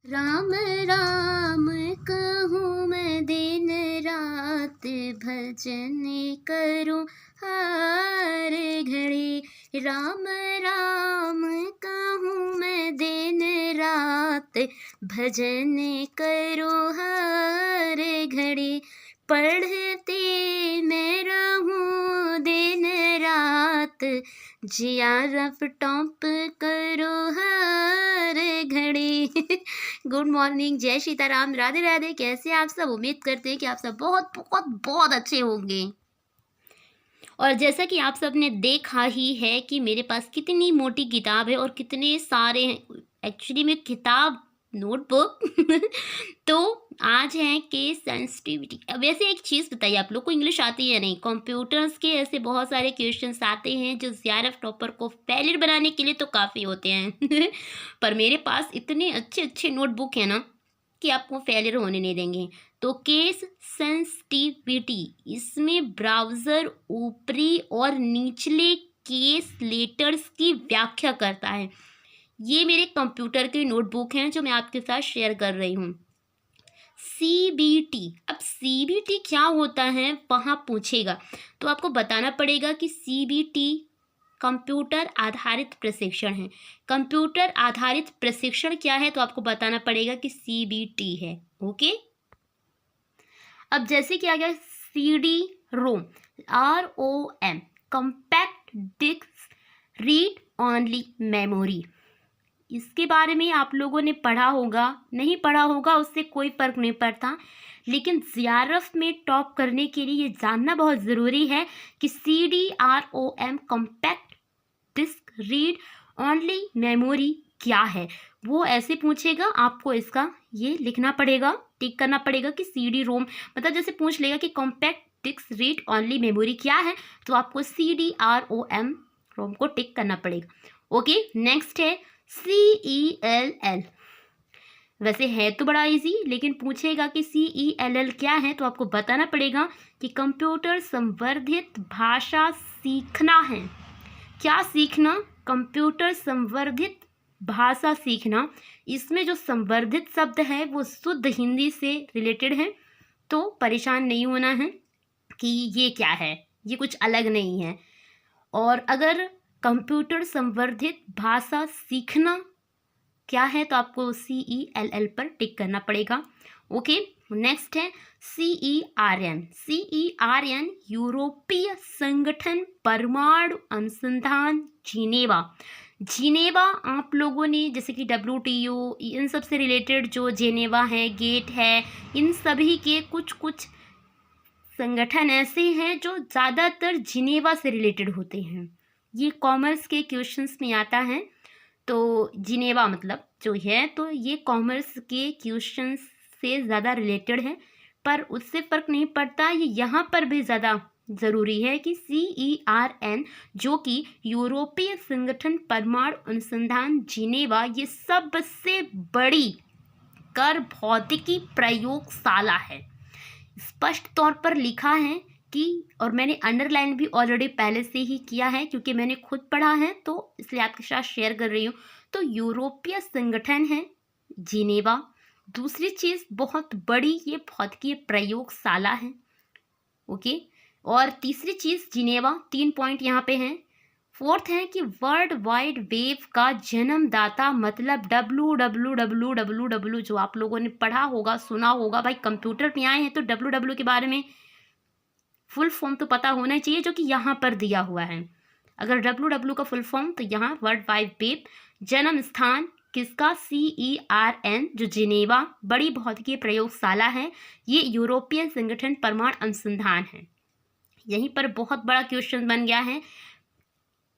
राम राम कहूँ मैं दिन रात, भजन करूँ हर घड़ी। राम राम कहूँ मैं दिन रात, भजन करूँ हर घड़ी। पढ़ते मैं रहूँ दिन रात, जियारफ टॉप करो हर घड़ी। गुड मॉर्निंग, जय सीताराम, राधे राधे। कैसे हैं आप सब? उम्मीद करते हैं कि आप सब बहुत बहुत बहुत अच्छे होंगे। और जैसा कि आप सब ने देखा ही है कि मेरे पास कितनी मोटी किताब है और कितने सारे एक्चुअली में किताब नोटबुक तो आज है केस सेंसिटिविटी। वैसे एक चीज़ बताइए, आप लोग को इंग्लिश आती है? नहीं, कंप्यूटर्स के ऐसे बहुत सारे क्वेश्चंस आते हैं जो जेआरएफ टॉपर को फेलियर बनाने के लिए तो काफ़ी होते हैं पर मेरे पास इतने अच्छे अच्छे नोटबुक है ना कि आपको फेलियर होने नहीं देंगे। तो केस सेंसिटिविटी, इसमें ब्राउज़र ऊपरी और निचले केस लेटर्स की व्याख्या करता है। ये मेरे कंप्यूटर की नोटबुक हैं जो मैं आपके साथ शेयर कर रही हूँ। CBT, अब CBT क्या होता है वहाँ पूछेगा तो आपको बताना पड़ेगा कि CBT कंप्यूटर आधारित प्रशिक्षण है। कंप्यूटर आधारित प्रशिक्षण क्या है तो आपको बताना पड़ेगा कि CBT है। ओके, अब जैसे कि आ गया CD ROM, ROM, compact disc read only memory. इसके बारे में आप लोगों ने पढ़ा होगा, नहीं पढ़ा होगा उससे कोई फ़र्क नहीं पड़ता, लेकिन जेआरएफ में टॉप करने के लिए ये जानना बहुत ज़रूरी है कि CDROM compact disc read only memory क्या है। वो ऐसे पूछेगा, आपको इसका ये लिखना पड़ेगा, टिक करना पड़ेगा कि CD रोम, मतलब जैसे पूछ लेगा कि compact disc read only memory क्या है तो आपको CDROM रोम को टिक करना पड़ेगा। ओके, नेक्स्ट है CELL। वैसे है तो बड़ा इजी, लेकिन पूछेगा कि CELL क्या है तो आपको बताना पड़ेगा कि कंप्यूटर संवर्धित भाषा सीखना है। क्या सीखना? कंप्यूटर संवर्धित भाषा सीखना। इसमें जो संवर्धित शब्द है वो शुद्ध हिंदी से रिलेटेड है, तो परेशान नहीं होना है कि ये क्या है, ये कुछ अलग नहीं है। और अगर कंप्यूटर संवर्धित भाषा सीखना क्या है तो आपको CELL पर टिक करना पड़ेगा। ओके, नेक्स्ट है CERN। CERN यूरोपीय संगठन परमाणु अनुसंधान जिनेवा। जिनेवा आप लोगों ने जैसे कि WTO, इन सब से रिलेटेड जो जिनेवा है, गेट है, इन सभी के कुछ कुछ संगठन ऐसे हैं जो ज़्यादातर जिनेवा से रिलेटेड होते हैं। ये कॉमर्स के क्वेश्चंस में आता है, तो जिनेवा मतलब जो है तो ये कॉमर्स के क्वेश्चंस से ज़्यादा रिलेटेड है, पर उससे फ़र्क नहीं पड़ता। ये यहाँ पर भी ज़्यादा ज़रूरी है कि CERN जो कि यूरोपीय संगठन परमाणु अनुसंधान जिनेवा, ये सबसे बड़ी कर भौतिकी प्रयोगशाला है। स्पष्ट तौर पर लिखा है कि, और मैंने अंडरलाइन भी ऑलरेडी पहले से ही किया है क्योंकि मैंने खुद पढ़ा है तो इसलिए आपके साथ शेयर कर रही हूँ। तो यूरोपीय संगठन है जिनेवा। दूसरी चीज़, बहुत बड़ी ये भौतिकीय प्रयोगशाला है। ओके, और तीसरी चीज़ जिनेवा, 3 पॉइंट यहाँ पे हैं। फोर्थ है कि वर्ल्ड वाइड वेब का जन्मदाता, मतलब WWW जो आप लोगों ने पढ़ा होगा, सुना होगा। भाई कंप्यूटर में आए हैं तो WW के बारे में फुल फॉर्म तो पता होना चाहिए, जो कि यहाँ पर दिया हुआ है। अगर WW का फुल फॉर्म, तो यहाँ वर्ल्ड वाइड वेब, जन्म स्थान किसका? CERN जो जिनेवा बड़ी भौतिकीय प्रयोगशाला है, ये यूरोपीय संगठन परमाणु अनुसंधान है। यहीं पर बहुत बड़ा क्वेश्चन बन गया है।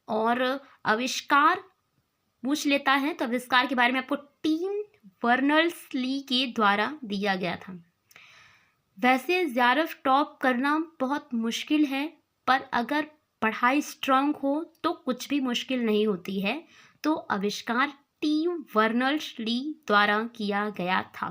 और आविष्कार पूछ लेता है, तो आविष्कार के बारे में आपको टीम बर्नर्स ली के द्वारा दिया गया था। वैसे जेआरएफ टॉप करना बहुत मुश्किल है, पर अगर पढ़ाई स्ट्रांग हो तो कुछ भी मुश्किल नहीं होती है। तो आविष्कार टीम बर्नर्स ली द्वारा किया गया था।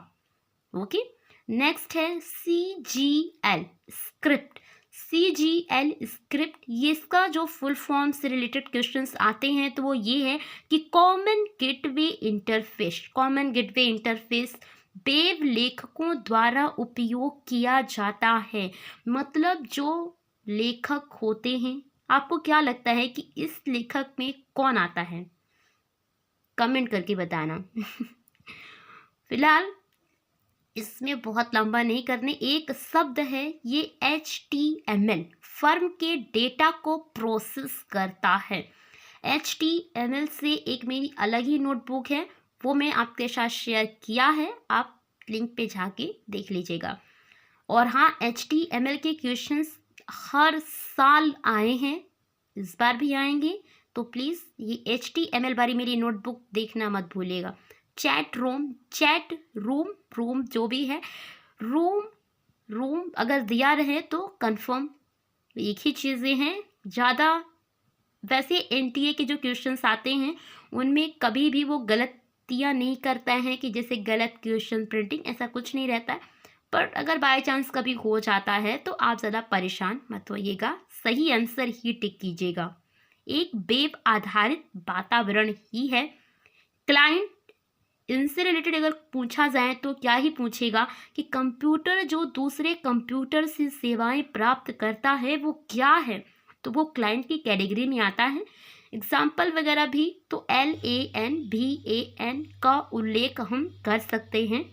ओके, नेक्स्ट है CGL स्क्रिप्ट। CGL स्क्रिप्ट, ये इसका जो फुल फॉर्म से रिलेटेड क्वेश्चंस आते हैं तो वो ये है कि common gateway interface. Common gateway interface web लेखकों द्वारा उपयोग किया जाता है। मतलब जो लेखक होते हैं, आपको क्या लगता है कि इस लेखक में कौन आता है? कमेंट करके बताना। फिलहाल इसमें बहुत लंबा नहीं करने, एक शब्द है ये HTML, फर्म के डेटा को प्रोसेस करता है। HTML से एक मेरी अलग ही नोटबुक है, वो मैं आपके साथ शेयर किया है, आप लिंक पे जाके देख लीजिएगा। और हाँ, HTML के क्वेश्चंस हर साल आए हैं, इस बार भी आएंगे, तो प्लीज़ ये HTML वाली मेरी नोटबुक देखना मत भूलिएगा। चैट रूम जो भी है, रूम अगर दिया रहे तो कंफर्म एक ही चीज़ें हैं। ज़्यादा वैसे NTA के जो क्वेश्चंस आते हैं उनमें कभी भी वो गलतियाँ नहीं करता है कि जैसे गलत क्वेश्चन प्रिंटिंग, ऐसा कुछ नहीं रहता है। पर अगर बाय चांस कभी हो जाता है तो आप ज़्यादा परेशान मत होइएगा, सही आंसर ही टिक कीजिएगा। एक वेब आधारित वातावरण ही है। क्लाइंट, इनसे रिलेटेड अगर पूछा जाए तो क्या ही पूछेगा कि कंप्यूटर जो दूसरे कंप्यूटर से सेवाएं प्राप्त करता है वो क्या है, तो वो क्लाइंट की कैटेगरी में आता है। एग्जाम्पल वगैरह भी तो LAN VAN का उल्लेख हम कर सकते हैं।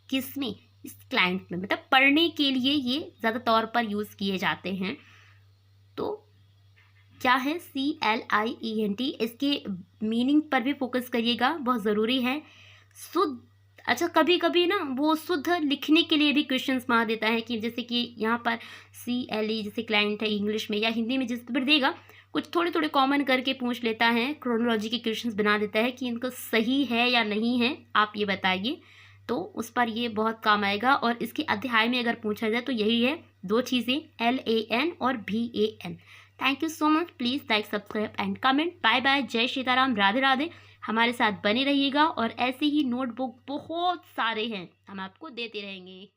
किसमें? इस क्लाइंट में, मतलब पढ़ने के लिए ये ज़्यादा तौर पर यूज़ किए जाते हैं। तो क्या है CLIENT, इसके मीनिंग पर भी फोकस करिएगा, बहुत ज़रूरी है। शुद्ध, अच्छा कभी कभी ना वो शुद्ध लिखने के लिए भी क्वेश्चंस मार देता है कि जैसे कि यहाँ पर CLE जैसे क्लाइंट है इंग्लिश में या हिंदी में जिस पर देगा, कुछ थोड़े थोड़े कॉमन करके पूछ लेता है, क्रोनोलॉजी के क्वेश्चंस बना देता है कि इनको सही है या नहीं है, आप ये बताइए, तो उस पर ये बहुत काम आएगा। और इसके अध्याय में अगर पूछा जाए तो यही है, दो चीज़ें, LAN और VAN। Thank you so much, please like subscribe and comment. Bye bye, जय सीताराम, राधे राधे। हमारे साथ बने रहिएगा और ऐसे ही नोटबुक बहुत सारे हैं, हम आपको देते रहेंगे।